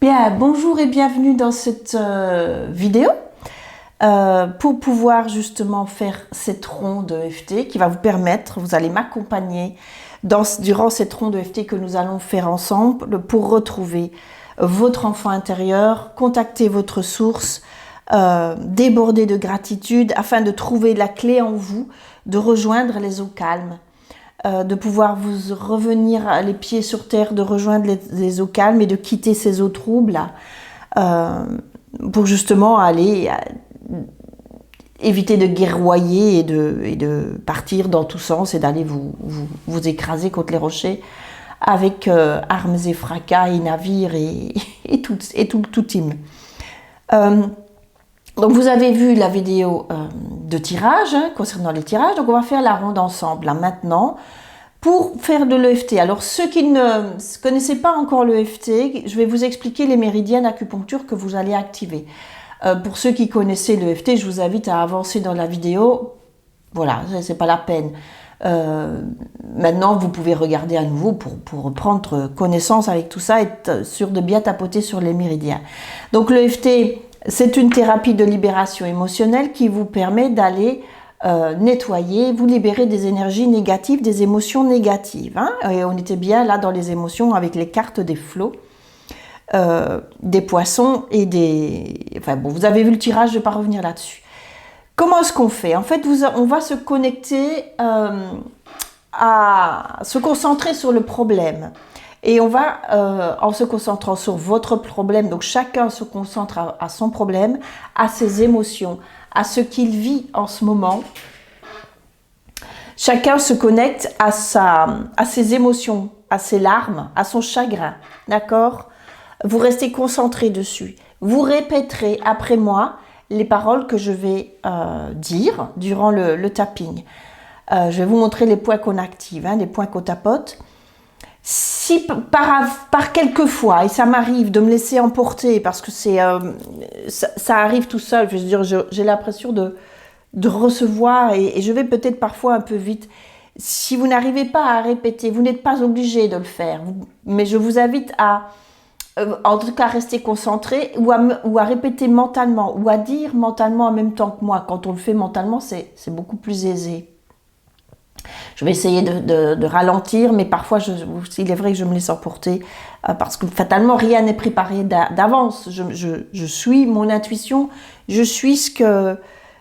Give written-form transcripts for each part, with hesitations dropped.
Bien, bonjour et bienvenue dans cette vidéo pour pouvoir justement faire cette ronde EFT qui va vous permettre, vous allez m'accompagner durant cette ronde EFT que nous allons faire ensemble pour retrouver votre enfant intérieur, contacter votre source, déborder de gratitude afin de trouver la clé en vous, de rejoindre les eaux calmes. De pouvoir vous revenir les pieds sur terre, de rejoindre les eaux calmes et de quitter ces eaux troubles pour justement aller éviter de guerroyer et de partir dans tous sens et d'aller vous écraser contre les rochers avec armes et fracas et navires et tout team. Donc vous avez vu la vidéo de tirage concernant les tirages, donc on va faire la ronde ensemble là, maintenant pour faire de l'EFT. Alors ceux qui ne connaissaient pas encore l'EFT, je vais vous expliquer les méridiens d'acupuncture que vous allez activer. Pour ceux qui connaissaient l'EFT, je vous invite à avancer dans la vidéo. Voilà, c'est pas la peine. Maintenant, vous pouvez regarder à nouveau pour reprendre connaissance avec tout ça et être sûr de bien tapoter sur les méridiens. Donc l'EFT, c'est une thérapie de libération émotionnelle qui vous permet d'aller nettoyer, vous libérer des énergies négatives, des émotions négatives. Hein, et on était bien là dans les émotions avec les cartes des flots, des poissons et des... Enfin bon, vous avez vu le tirage, je ne vais pas revenir là-dessus. Comment est-ce qu'on fait? En fait, on va se connecter à se concentrer sur le problème. Et on va, en se concentrant sur votre problème, donc chacun se concentre à son problème, à ses émotions, à ce qu'il vit en ce moment. Chacun se connecte à ses émotions, à ses larmes, à son chagrin, d'accord? Vous restez concentré dessus. Vous répéterez après moi les paroles que je vais dire durant le tapping. Je vais vous montrer les points qu'on active, hein, les points qu'on tapote. Si par quelques fois, et ça m'arrive de me laisser emporter parce que ça arrive tout seul, je veux dire, j'ai l'impression de recevoir et je vais peut-être parfois un peu vite. Si vous n'arrivez pas à répéter, vous n'êtes pas obligé de le faire, mais je vous invite à, en tout cas, rester concentré ou à répéter mentalement ou à dire mentalement en même temps que moi. Quand on le fait mentalement, c'est beaucoup plus aisé. Je vais essayer de ralentir, mais parfois, il est vrai que je me laisse emporter parce que fatalement, rien n'est préparé d'avance. Je suis mon intuition, je suis ce que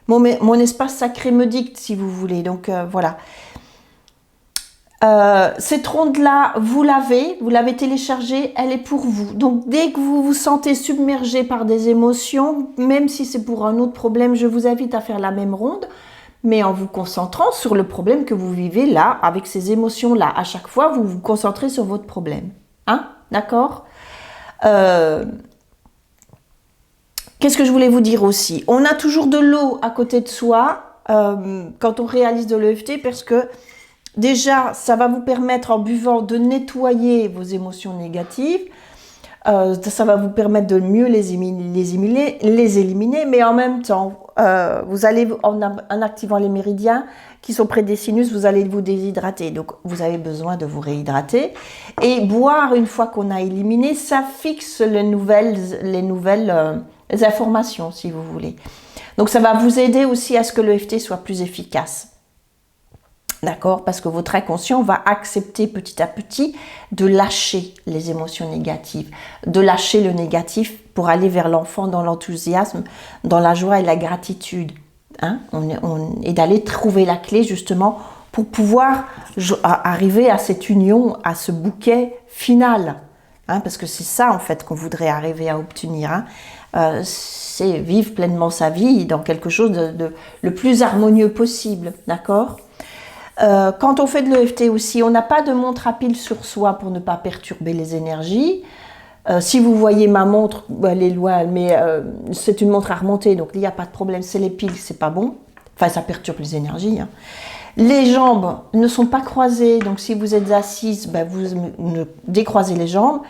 mon espace sacré me dicte, si vous voulez. Donc, voilà. Cette ronde-là, vous l'avez téléchargée, elle est pour vous. Donc, dès que vous vous sentez submergé par des émotions, même si c'est pour un autre problème, je vous invite à faire la même ronde, mais en vous concentrant sur le problème que vous vivez là, avec ces émotions-là. À chaque fois, vous vous concentrez sur votre problème. Hein? D'accord? Qu'est-ce que je voulais vous dire aussi? On a toujours de l'eau à côté de soi quand on réalise de l'EFT parce que déjà, ça va vous permettre en buvant de nettoyer vos émotions négatives. Ça va vous permettre de mieux les éliminer, mais en même temps, vous allez, en activant les méridiens qui sont près des sinus, vous allez vous déshydrater. Donc, vous avez besoin de vous réhydrater. Et boire, une fois qu'on a éliminé, ça fixe les nouvelles informations, si vous voulez. Donc, ça va vous aider aussi à ce que l'EFT soit plus efficace. D'accord? Parce que votre inconscient va accepter petit à petit de lâcher les émotions négatives, de lâcher le négatif pour aller vers l'enfant dans l'enthousiasme, dans la joie et la gratitude. Hein? Et d'aller trouver la clé justement pour pouvoir arriver à cette union, à ce bouquet final. Hein? Parce que c'est ça en fait qu'on voudrait arriver à obtenir. Hein? C'est vivre pleinement sa vie dans quelque chose de le plus harmonieux possible. D'accord? Quand on fait de l'EFT aussi, on n'a pas de montre à pile sur soi pour ne pas perturber les énergies. Si vous voyez ma montre, elle est loin, mais c'est une montre à remonter, donc il n'y a pas de problème, c'est les piles, c'est pas bon. Enfin, ça perturbe les énergies. Hein. Les jambes ne sont pas croisées, donc si vous êtes assise, vous décroisez les jambes.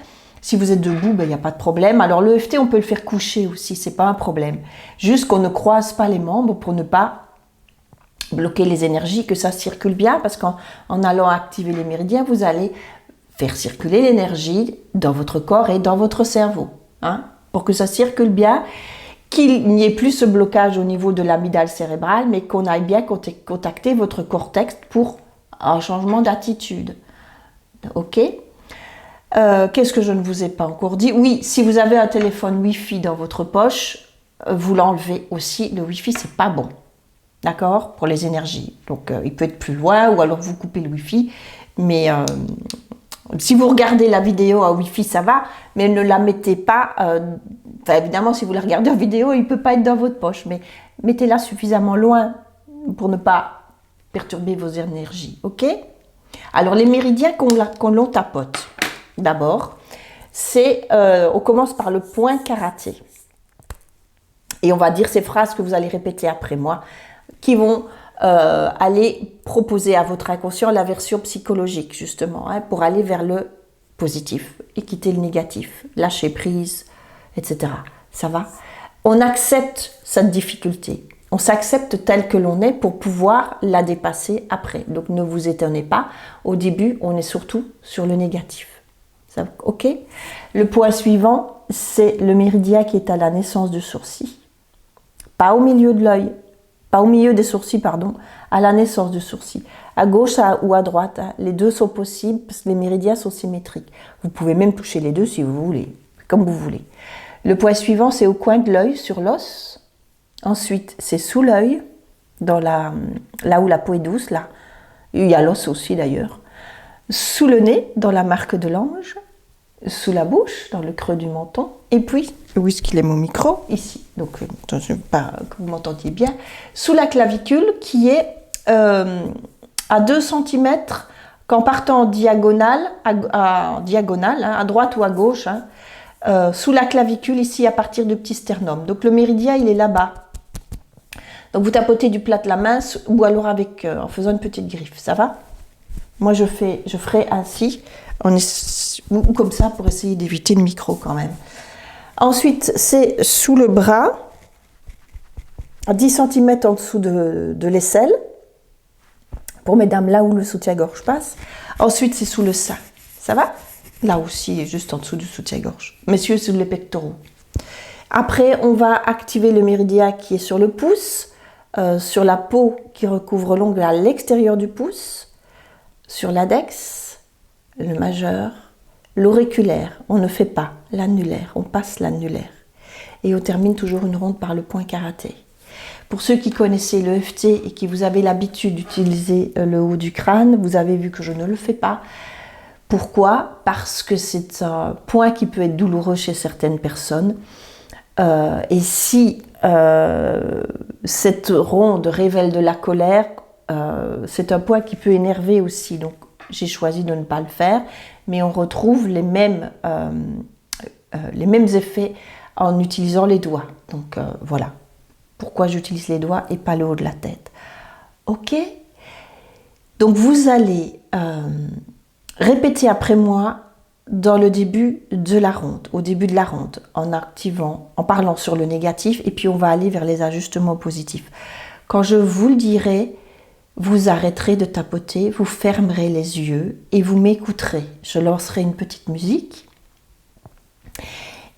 Si vous êtes debout, il n'y a pas de problème. Alors l'EFT, on peut le faire coucher aussi, c'est pas un problème. Juste qu'on ne croise pas les membres pour ne pas bloquer les énergies, que ça circule bien, parce qu'en allant activer les méridiens, vous allez faire circuler l'énergie dans votre corps et dans votre cerveau. hein, pour que ça circule bien, qu'il n'y ait plus ce blocage au niveau de l'amygdale cérébrale, mais qu'on aille bien contacter votre cortex pour un changement d'attitude. Ok? Qu'est-ce que je ne vous ai pas encore dit? Oui, si vous avez un téléphone Wi-Fi dans votre poche, vous l'enlevez aussi. Le Wi-Fi, c'est pas bon. D'accord? Pour les énergies. Donc, il peut être plus loin ou alors vous coupez le Wi-Fi. Mais si vous regardez la vidéo en Wi-Fi, ça va, mais ne la mettez pas. Enfin, évidemment, si vous la regardez en vidéo, il ne peut pas être dans votre poche, mais mettez-la suffisamment loin pour ne pas perturber vos énergies. Ok? Alors, les méridiens qu'on l'on tapote. D'abord, on commence par le point karaté. Et on va dire ces phrases que vous allez répéter après moi, qui vont aller proposer à votre inconscient la version psychologique, justement, hein, pour aller vers le positif et quitter le négatif, lâcher prise, etc. Ça va? On accepte cette difficulté. On s'accepte tel que l'on est pour pouvoir la dépasser après. Donc ne vous étonnez pas, au début, on est surtout sur le négatif. Ça, ok? Le point suivant, c'est le méridien qui est à la naissance du sourcil. Pas au milieu de l'œil, pas au milieu des sourcils, pardon, à la naissance du sourcil. À gauche ou à droite, hein, les deux sont possibles parce que les méridiens sont symétriques. Vous pouvez même toucher les deux si vous voulez, comme vous voulez. Le point suivant, c'est au coin de l'œil, sur l'os. Ensuite, c'est sous l'œil, là où la peau est douce, là. Il y a l'os aussi d'ailleurs. Sous le nez, dans la marque de l'ange. Sous la bouche, dans le creux du menton. Et puis, où est-ce qu'il est mon micro? Ici. Donc, je ne veux pas que vous m'entendiez bien. Sous la clavicule, qui est à 2 cm, qu'en partant en diagonale, à droite ou à gauche, hein, sous la clavicule, ici, à partir du petit sternum. Donc, le méridien, il est là-bas. Donc, vous tapotez du plat de la main, ou alors en faisant une petite griffe. Ça va? Moi, je ferai ainsi, ou comme ça, pour essayer d'éviter le micro quand même. Ensuite, c'est sous le bras, à 10 cm en dessous de l'aisselle, pour mesdames, là où le soutien-gorge passe. Ensuite, c'est sous le sein. Ça va? Là aussi, juste en dessous du soutien-gorge. Messieurs, sous les pectoraux. Après, on va activer le méridien qui est sur le pouce, sur la peau qui recouvre l'ongle à l'extérieur du pouce, sur l'index, le majeur, l'auriculaire, on ne fait pas l'annulaire, on passe l'annulaire. Et on termine toujours une ronde par le point karaté. Pour ceux qui connaissaient le l'EFT et qui vous avez l'habitude d'utiliser le haut du crâne, vous avez vu que je ne le fais pas. Pourquoi? Parce que c'est un point qui peut être douloureux chez certaines personnes. Et si cette ronde révèle de la colère, c'est un point qui peut énerver aussi, donc j'ai choisi de ne pas le faire, mais on retrouve les mêmes effets en utilisant les doigts. Donc voilà pourquoi j'utilise les doigts et pas le haut de la tête. Ok? Donc vous allez répéter après moi dans le début de la ronde, au début de la ronde, en parlant sur le négatif, et puis on va aller vers les ajustements positifs. Quand je vous le dirai, vous arrêterez de tapoter, vous fermerez les yeux et vous m'écouterez. Je lancerai une petite musique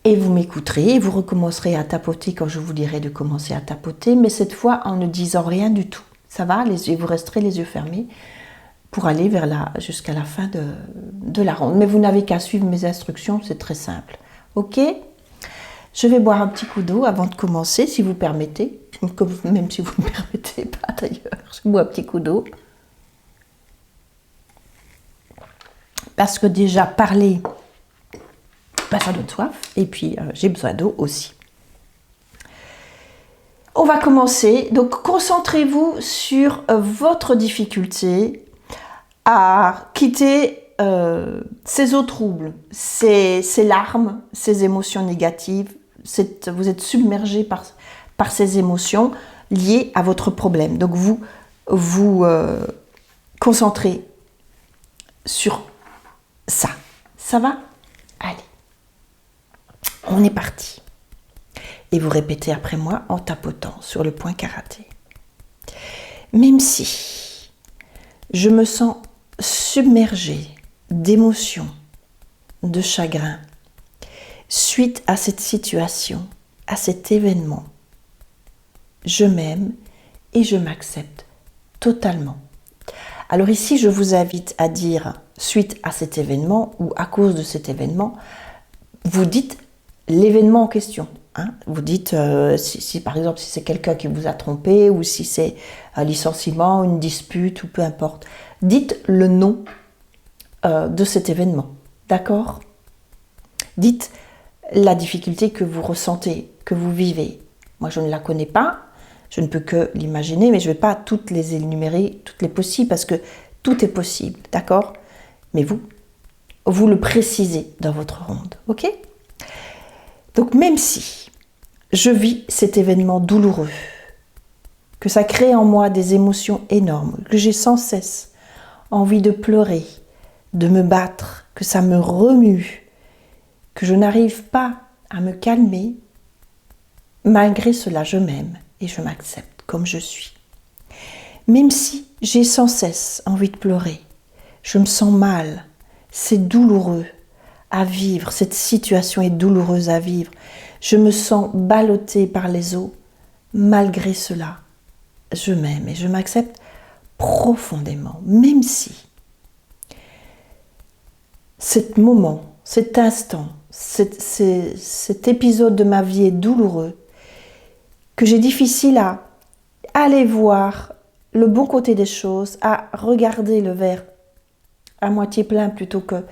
et vous m'écouterez et vous recommencerez à tapoter quand je vous dirai de commencer à tapoter, mais cette fois en ne disant rien du tout. Ça va? Vous resterez les yeux fermés pour aller jusqu'à la fin de la ronde. Mais vous n'avez qu'à suivre mes instructions, c'est très simple. Ok? Je vais boire un petit coup d'eau avant de commencer, si vous permettez. Même si vous ne me permettez pas d'ailleurs. Je bois un petit coup d'eau. Parce que déjà, parler, ça donne soif. Et puis, j'ai besoin d'eau aussi. On va commencer. Donc, concentrez-vous sur votre difficulté à quitter ces eaux troubles, ces larmes, ces émotions négatives. Vous êtes submergé par ces émotions liées à votre problème. Donc vous concentrez sur ça. Ça va? Allez, on est parti. Et vous répétez après moi en tapotant sur le point karaté. Même si je me sens submergée d'émotions, de chagrin, suite à cette situation, à cet événement, je m'aime et je m'accepte totalement. Alors ici, je vous invite à dire, suite à cet événement ou à cause de cet événement, vous dites l'événement en question. Hein. Vous dites, si par exemple, si c'est quelqu'un qui vous a trompé ou si c'est un licenciement, une dispute ou peu importe, dites le nom de cet événement. D'accord ? Dites la difficulté que vous ressentez, que vous vivez. Moi, je ne la connais pas, je ne peux que l'imaginer, mais je ne vais pas toutes les énumérer, toutes les possibles, parce que tout est possible, d'accord ? Mais vous le précisez dans votre ronde, ok ? Donc, même si je vis cet événement douloureux, que ça crée en moi des émotions énormes, que j'ai sans cesse envie de pleurer, de me battre, que ça me remue, que je n'arrive pas à me calmer, malgré cela, je m'aime et je m'accepte comme je suis. Même si j'ai sans cesse envie de pleurer, je me sens mal, c'est douloureux à vivre, cette situation est douloureuse à vivre, je me sens ballottée par les os, malgré cela, je m'aime et je m'accepte profondément, même si cet moment, cet instant, cet épisode de ma vie est douloureux, que j'ai difficile à aller voir le bon côté des choses, à regarder le verre à moitié plein plutôt que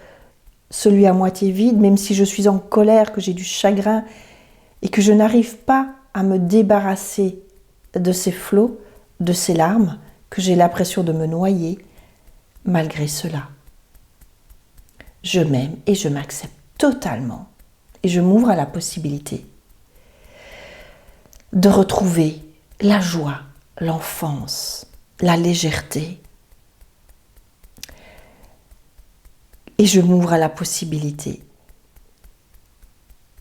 celui à moitié vide, même si je suis en colère, que j'ai du chagrin et que je n'arrive pas à me débarrasser de ces flots, de ces larmes, que j'ai l'impression de me noyer, malgré cela. Je m'aime et je m'accepte totalement et je m'ouvre à la possibilité de retrouver la joie, l'enfance, la légèreté. Et je m'ouvre à la possibilité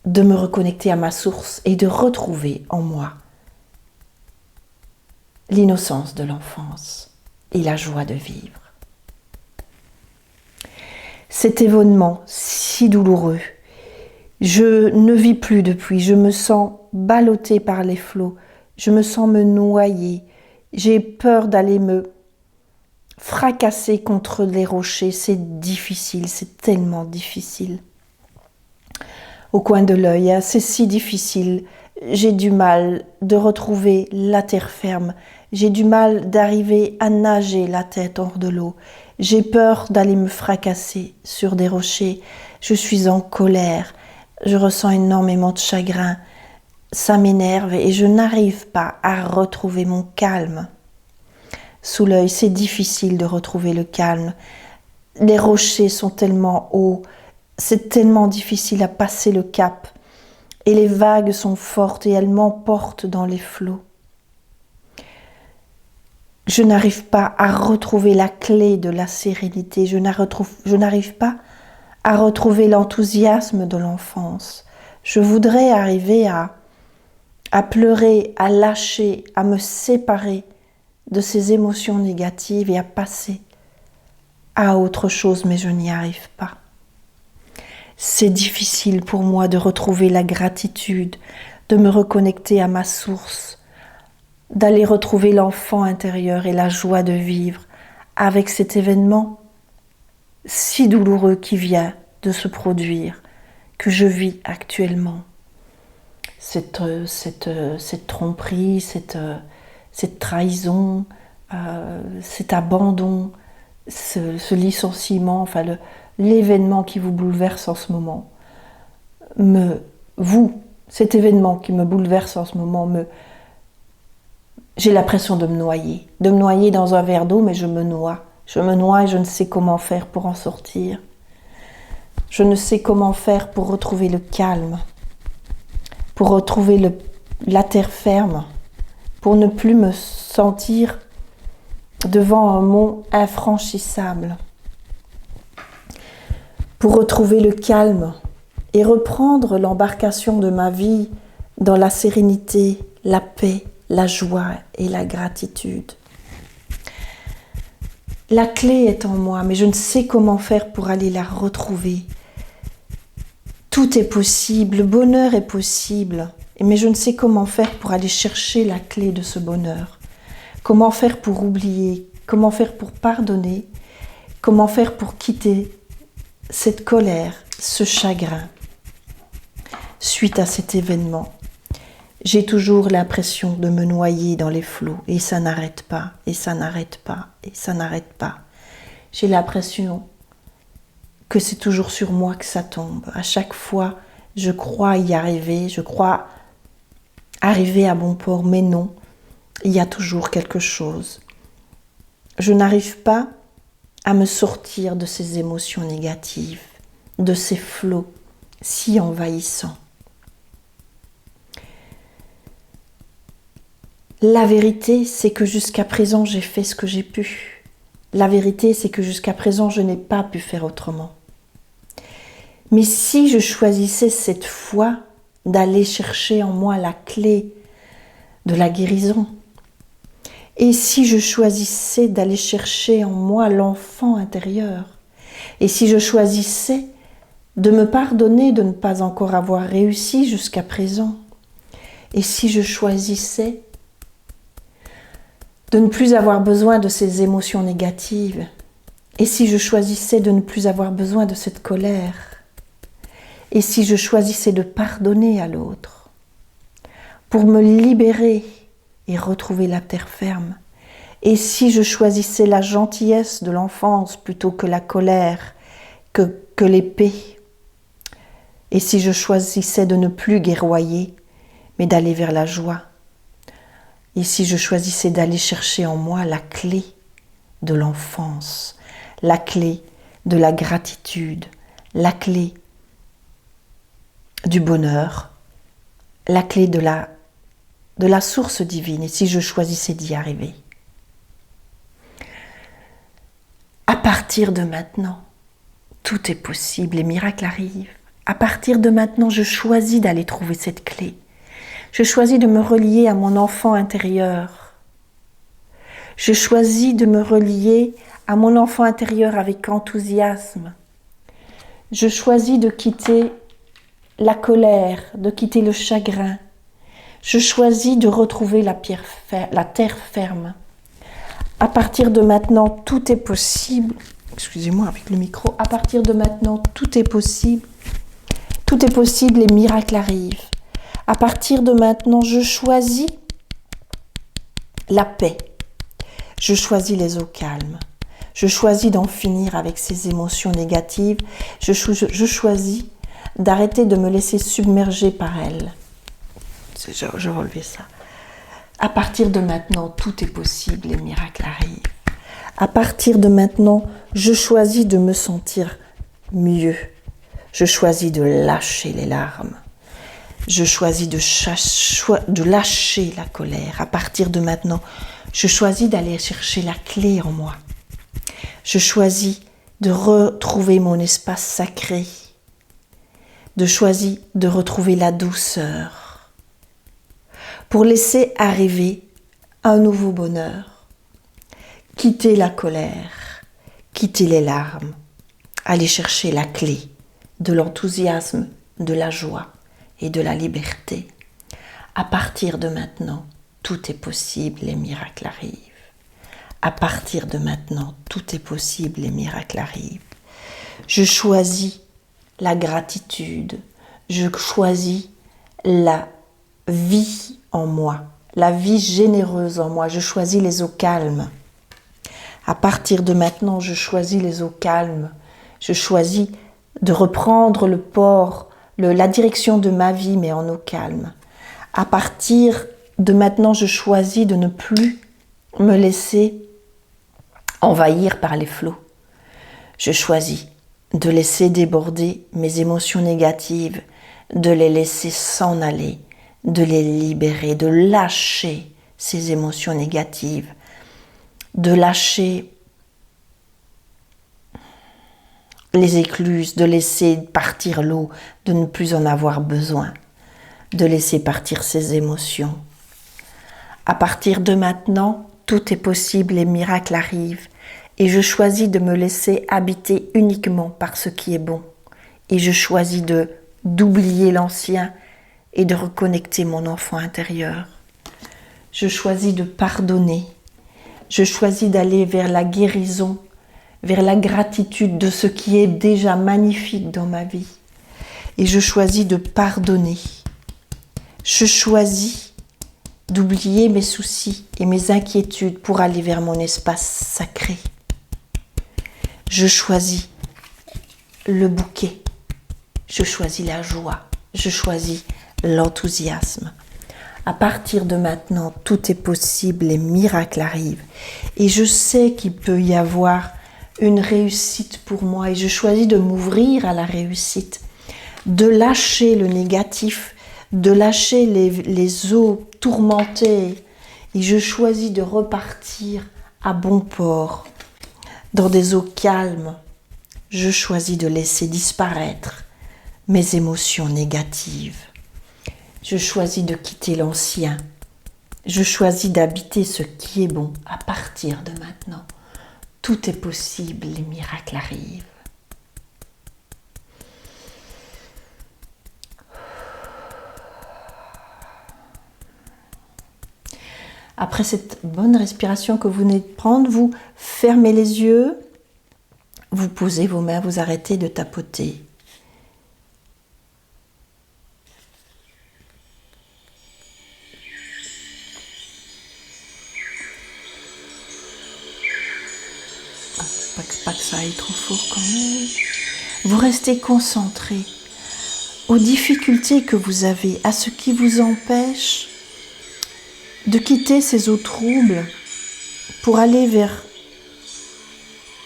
de me reconnecter à ma source et de retrouver en moi l'innocence de l'enfance et la joie de vivre. Cet événement si douloureux, je ne vis plus depuis, je me sens ballottée par les flots, je me sens me noyer, j'ai peur d'aller me fracasser contre les rochers, c'est difficile, c'est tellement difficile. Au coin de l'œil, hein, c'est si difficile, j'ai du mal de retrouver la terre ferme, j'ai du mal d'arriver à nager la tête hors de l'eau, j'ai peur d'aller me fracasser sur des rochers, je suis en colère, je ressens énormément de chagrin, ça m'énerve et je n'arrive pas à retrouver mon calme. Sous l'œil, c'est difficile de retrouver le calme. Les rochers sont tellement hauts, c'est tellement difficile à passer le cap. Et les vagues sont fortes et elles m'emportent dans les flots. Je n'arrive pas à retrouver la clé de la sérénité, je n'arrive pas à retrouver l'enthousiasme de l'enfance. Je voudrais arriver à pleurer, à lâcher, à me séparer de ces émotions négatives et à passer à autre chose, mais je n'y arrive pas. C'est difficile pour moi de retrouver la gratitude, de me reconnecter à ma source, d'aller retrouver l'enfant intérieur et la joie de vivre avec cet événement si douloureux qui vient de se produire, que je vis actuellement. Cette tromperie, cette trahison, cet abandon, ce licenciement, enfin l'événement qui vous bouleverse en ce moment, cet événement qui me bouleverse en ce moment, j'ai l'impression de me noyer dans un verre d'eau, mais je me noie et je ne sais comment faire pour en sortir. Je ne sais comment faire pour retrouver le calme, pour retrouver la terre ferme, pour ne plus me sentir devant un mont infranchissable, pour retrouver le calme et reprendre l'embarcation de ma vie dans la sérénité, la paix, la joie et la gratitude. La clé est en moi, mais je ne sais comment faire pour aller la retrouver. Tout est possible, le bonheur est possible. Mais je ne sais comment faire pour aller chercher la clé de ce bonheur. Comment faire pour oublier, comment faire pour pardonner, comment faire pour quitter cette colère, ce chagrin. Suite à cet événement, j'ai toujours l'impression de me noyer dans les flots et ça n'arrête pas, et ça n'arrête pas, et ça n'arrête pas. J'ai l'impression que c'est toujours sur moi que ça tombe. À chaque fois, je crois y arriver, je crois arriver à bon port, mais non, il y a toujours quelque chose. Je n'arrive pas à me sortir de ces émotions négatives, de ces flots si envahissants. La vérité, c'est que jusqu'à présent, j'ai fait ce que j'ai pu. La vérité, c'est que jusqu'à présent, je n'ai pas pu faire autrement. Mais si je choisissais cette fois d'aller chercher en moi la clé de la guérison, et si je choisissais d'aller chercher en moi l'enfant intérieur, et si je choisissais de me pardonner de ne pas encore avoir réussi jusqu'à présent, et si je choisissais de ne plus avoir besoin de ces émotions négatives, et si je choisissais de ne plus avoir besoin de cette colère, et si je choisissais de pardonner à l'autre, pour me libérer et retrouver la terre ferme, et si je choisissais la gentillesse de l'enfance plutôt que la colère, que l'épée, et si je choisissais de ne plus guerroyer, mais d'aller vers la joie, et si je choisissais d'aller chercher en moi la clé de l'enfance, la clé de la gratitude, la clé du bonheur, la clé de la source divine, et si je choisissais d'y arriver. À partir de maintenant, tout est possible, les miracles arrivent. À partir de maintenant, je choisis d'aller trouver cette clé. Je choisis de me relier à mon enfant intérieur. Je choisis de me relier à mon enfant intérieur avec enthousiasme. Je choisis de quitter la colère, de quitter le chagrin. Je choisis de retrouver la terre ferme. À partir de maintenant, tout est possible. Excusez-moi avec le micro. À partir de maintenant, tout est possible. Tout est possible, les miracles arrivent. À partir de maintenant, je choisis la paix. Je choisis les eaux calmes. Je choisis d'en finir avec ces émotions négatives. Je choisis d'arrêter de me laisser submerger par elles. Je relevais ça. À partir de maintenant, tout est possible, les miracles arrivent. À partir de maintenant, je choisis de me sentir mieux. Je choisis de lâcher les larmes. Je choisis de lâcher la colère. À partir de maintenant, je choisis d'aller chercher la clé en moi. Je choisis de retrouver mon espace sacré. Je choisis de retrouver la douceur. Pour laisser arriver un nouveau bonheur. Quitter la colère, quitter les larmes, aller chercher la clé de l'enthousiasme, de la joie et de la liberté. À partir de maintenant, tout est possible, les miracles arrivent. À partir de maintenant, tout est possible, les miracles arrivent. Je choisis la gratitude, je choisis la vie en moi, la vie généreuse en moi, je choisis les eaux calmes. À partir de maintenant, je choisis les eaux calmes, je choisis de reprendre le port, la direction de ma vie, mais en eau calme. À partir de maintenant, je choisis de ne plus me laisser envahir par les flots. Je choisis de laisser déborder mes émotions négatives, de les laisser s'en aller, de les libérer, de lâcher ces émotions négatives, de lâcher les écluses, de laisser partir l'eau, de ne plus en avoir besoin, de laisser partir ces émotions. À partir de maintenant, tout est possible, les miracles arrivent, et je choisis de me laisser habiter uniquement par ce qui est bon, et je choisis de d'oublier l'ancien et de reconnecter mon enfant intérieur. Je choisis de pardonner. Je choisis d'aller vers la guérison, vers la gratitude de ce qui est déjà magnifique dans ma vie. Et je choisis de pardonner. Je choisis d'oublier mes soucis et mes inquiétudes pour aller vers mon espace sacré. Je choisis le bouquet. Je choisis la joie. Je choisis l'enthousiasme. À partir de maintenant, tout est possible, les miracles arrivent. Et je sais qu'il peut y avoir une réussite pour moi et je choisis de m'ouvrir à la réussite, de lâcher le négatif, de lâcher les eaux tourmentées et je choisis de repartir à bon port, dans des eaux calmes. Je choisis de laisser disparaître mes émotions négatives. Je choisis de quitter l'ancien. Je choisis d'habiter ce qui est bon à partir de maintenant. Tout est possible, les miracles arrivent. Après cette bonne respiration que vous venez de prendre, vous fermez les yeux, vous posez vos mains, vous arrêtez de tapoter. Pas que ça aille trop fort quand même. Vous restez concentré aux difficultés que vous avez, à ce qui vous empêche de quitter ces eaux troubles pour aller vers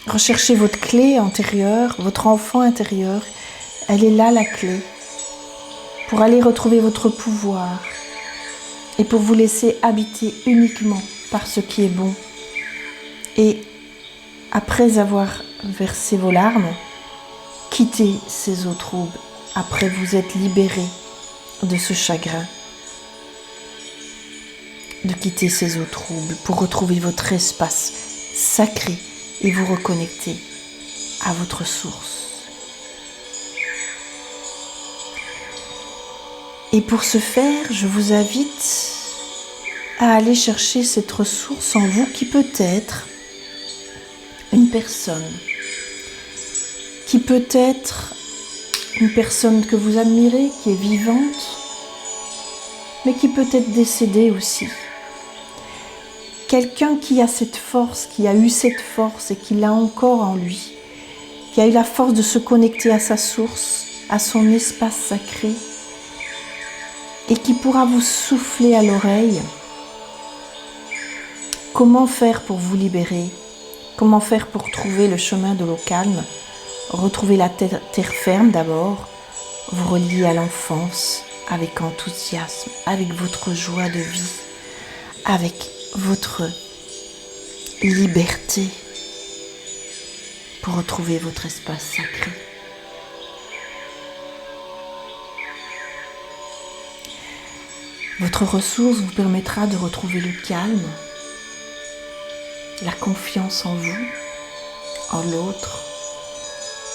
rechercher votre clé intérieure, votre enfant intérieur. Elle est là la clé pour aller retrouver votre pouvoir et pour vous laisser habiter uniquement par ce qui est bon. Et après avoir versé vos larmes, quittez ces eaux troubles. Après vous êtes libéré de ce chagrin, de quitter ces eaux troubles pour retrouver votre espace sacré et vous reconnecter à votre source. Et pour ce faire, je vous invite à aller chercher cette ressource en vous qui peut être une personne, qui peut être une personne que vous admirez, qui est vivante, mais qui peut être décédée aussi. Quelqu'un qui a cette force, qui a eu cette force et qui l'a encore en lui, qui a eu la force de se connecter à sa source, à son espace sacré, et qui pourra vous souffler à l'oreille. Comment faire pour vous libérer? Comment faire pour trouver le chemin de l'eau calme? Retrouver la terre ferme d'abord, vous relier à l'enfance avec enthousiasme, avec votre joie de vie, avec votre liberté pour retrouver votre espace sacré. Votre ressource vous permettra de retrouver le calme, la confiance en vous, en l'autre.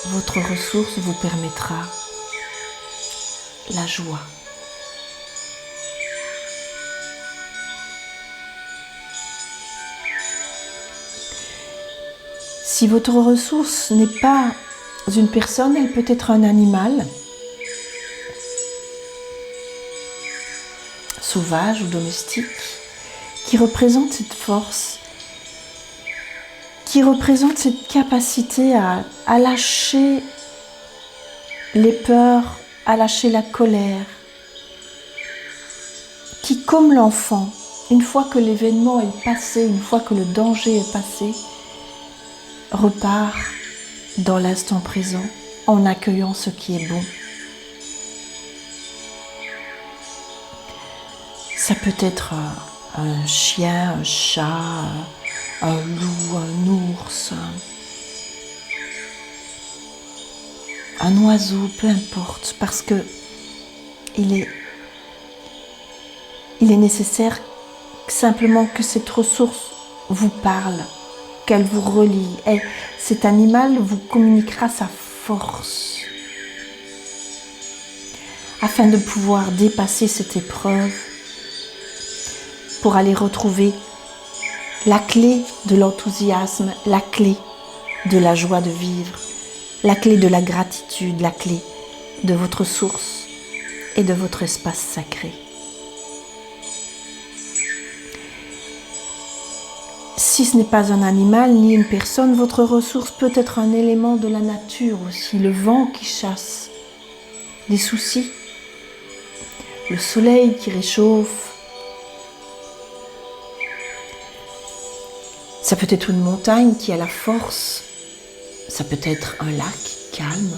Votre ressource vous permettra la joie. Si votre ressource n'est pas une personne, elle peut être un animal, sauvage ou domestique, qui représente cette force, qui représente cette capacité à lâcher les peurs, à lâcher la colère, qui, comme l'enfant, une fois que l'événement est passé, une fois que le danger est passé, repart dans l'instant présent en accueillant ce qui est bon. Ça peut être un chien, un chat, un loup, un ours, un oiseau, peu importe, parce que il est nécessaire simplement que cette ressource vous parle, qu'elle vous relie. Cet animal vous communiquera sa force. afin de pouvoir dépasser cette épreuve, pour aller retrouver la clé de l'enthousiasme, la clé de la joie de vivre, la clé de la gratitude, la clé de votre source et de votre espace sacré. Si ce n'est pas un animal ni une personne, votre ressource peut être un élément de la nature aussi, le vent qui chasse les soucis, le soleil qui réchauffe. Ça peut être une montagne qui a la force, ça peut être un lac calme.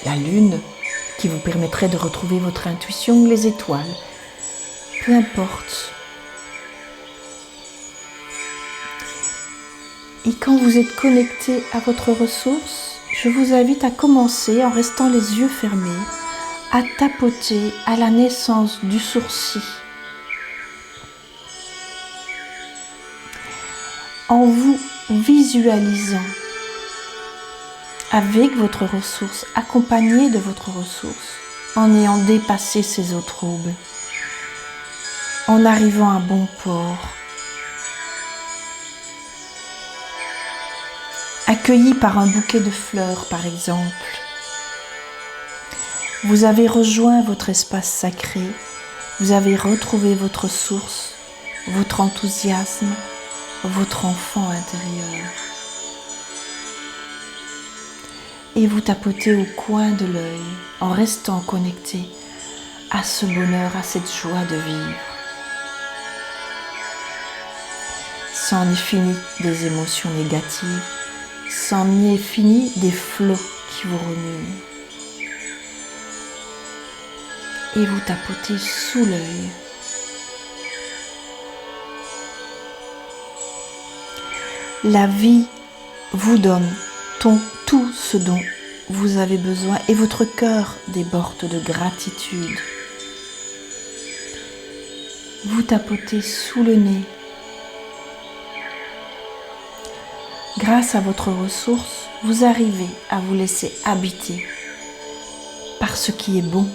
La lune qui vous permettrait de retrouver votre intuition, les étoiles, peu importe. Et quand vous êtes connecté à votre ressource, je vous invite à commencer en restant les yeux fermés, à tapoter à la naissance du sourcil. En vous visualisant avec votre ressource, accompagné de votre ressource, en ayant dépassé ces eaux troubles, en arrivant à bon port, accueilli par un bouquet de fleurs par exemple. Vous avez rejoint votre espace sacré, vous avez retrouvé votre source, votre enthousiasme, votre enfant intérieur. Et vous tapotez au coin de l'œil en restant connecté à ce bonheur, à cette joie de vivre. C'en est fini des émotions négatives, c'en est fini des flots qui vous remuent. Et vous tapotez sous l'œil. La vie vous donne tout ce dont vous avez besoin et votre cœur déborde de gratitude. Vous tapotez sous le nez. Grâce à votre ressource, vous arrivez à vous laisser habiter par ce qui est bon.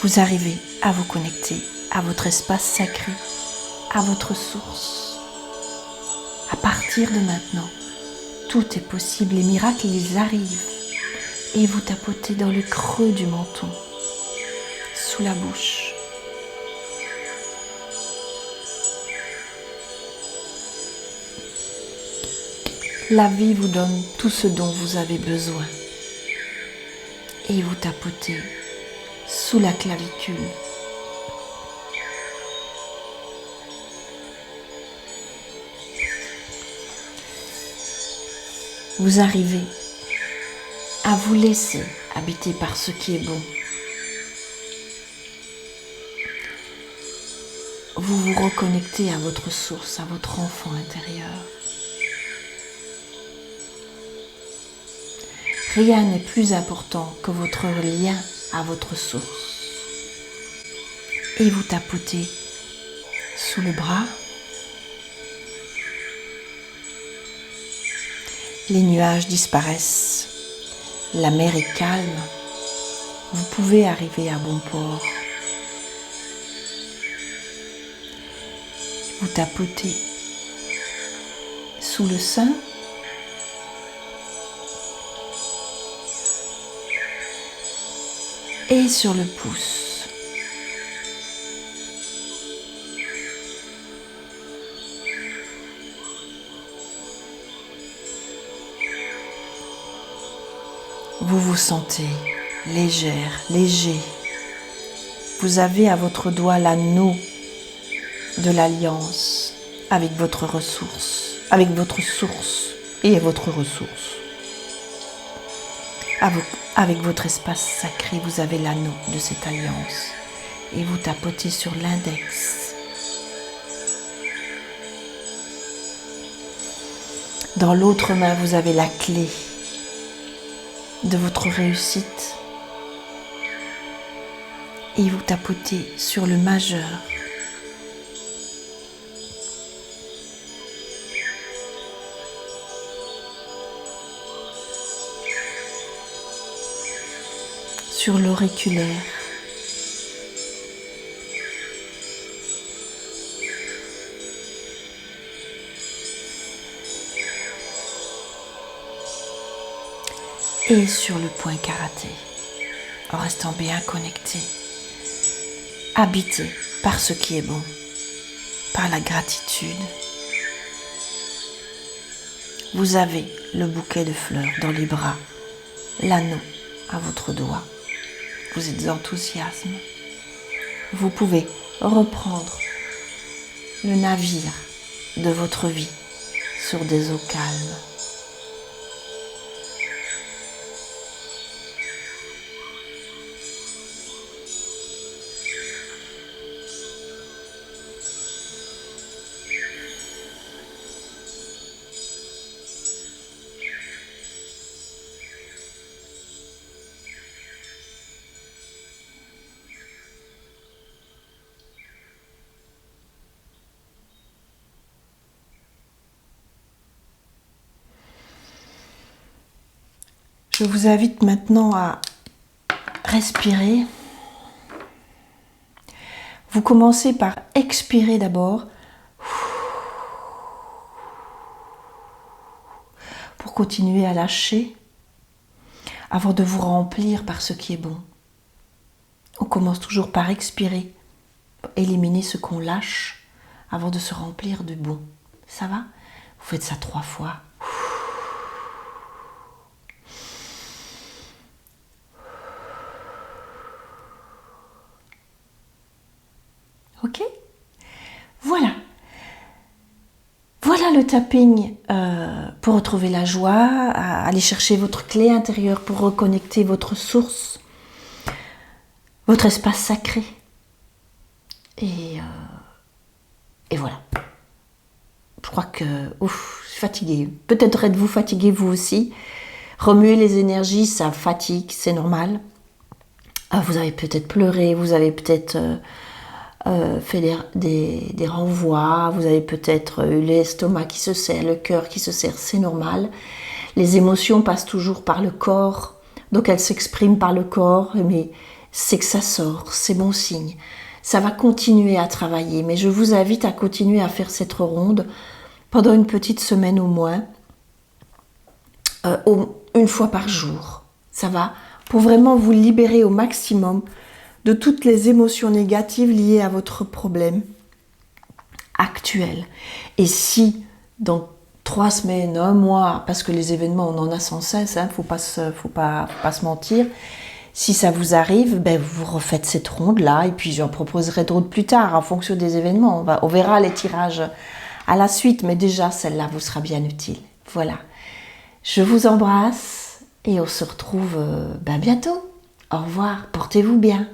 Vous arrivez à vous connecter à votre espace sacré, à votre source. À partir de maintenant, tout est possible, les miracles ils arrivent et vous tapotez dans le creux du menton, sous la bouche. La vie vous donne tout ce dont vous avez besoin et vous tapotez sous la clavicule. Vous arrivez à vous laisser habiter par ce qui est bon. Vous vous reconnectez à votre source, à votre enfant intérieur. Rien n'est plus important que votre lien à votre source. Et vous tapotez sous le bras. Les nuages disparaissent, la mer est calme, vous pouvez arriver à bon port. Vous tapotez sous le sein, et sur le pouce. Vous vous sentez légère, léger. Vous avez à votre doigt l'anneau de l'alliance avec votre ressource, avec votre source et votre ressource. Avec votre espace sacré, vous avez l'anneau de cette alliance et vous tapotez sur l'index. Dans l'autre main, vous avez la clé de votre réussite et vous tapotez sur le majeur. sur l'auriculaire. Et sur le point karaté, en restant bien connecté, habité par ce qui est bon, par la gratitude. Vous avez le bouquet de fleurs dans les bras, l'anneau à votre doigt. Vous êtes enthousiaste. Vous pouvez reprendre le navire de votre vie sur des eaux calmes. Je vous invite maintenant à respirer. Vous commencez par expirer d'abord pour continuer à lâcher avant de vous remplir par ce qui est bon. On commence toujours par expirer, pour éliminer ce qu'on lâche avant de se remplir de bon. Ça va? Vous faites ça 3 fois. Ok? Voilà. Voilà le tapping pour retrouver la joie, aller chercher votre clé intérieure pour reconnecter votre source, votre espace sacré. Et voilà. Je crois que je suis fatiguée. Peut-être êtes-vous fatigué vous aussi. Remuer les énergies, ça fatigue, c'est normal. Vous avez peut-être pleuré, vous avez peut-être fait des renvois, vous avez peut-être eu l'estomac qui se serre, le cœur qui se serre, c'est normal. Les émotions passent toujours par le corps, donc elles s'expriment par le corps, mais c'est que ça sort, c'est bon signe. Ça va continuer à travailler, mais je vous invite à continuer à faire cette ronde pendant une petite semaine au moins, une fois par jour. Ça va? Pour vraiment vous libérer au maximum de toutes les émotions négatives liées à votre problème actuel. Et si dans 3 semaines, 1 mois, parce que les événements on en a sans cesse, faut pas se mentir, si ça vous arrive, vous refaites cette ronde-là et puis j'en proposerai d'autres plus tard en fonction des événements. On verra les tirages à la suite, mais déjà celle-là vous sera bien utile. Voilà. Je vous embrasse et on se retrouve bientôt. Au revoir, portez-vous bien.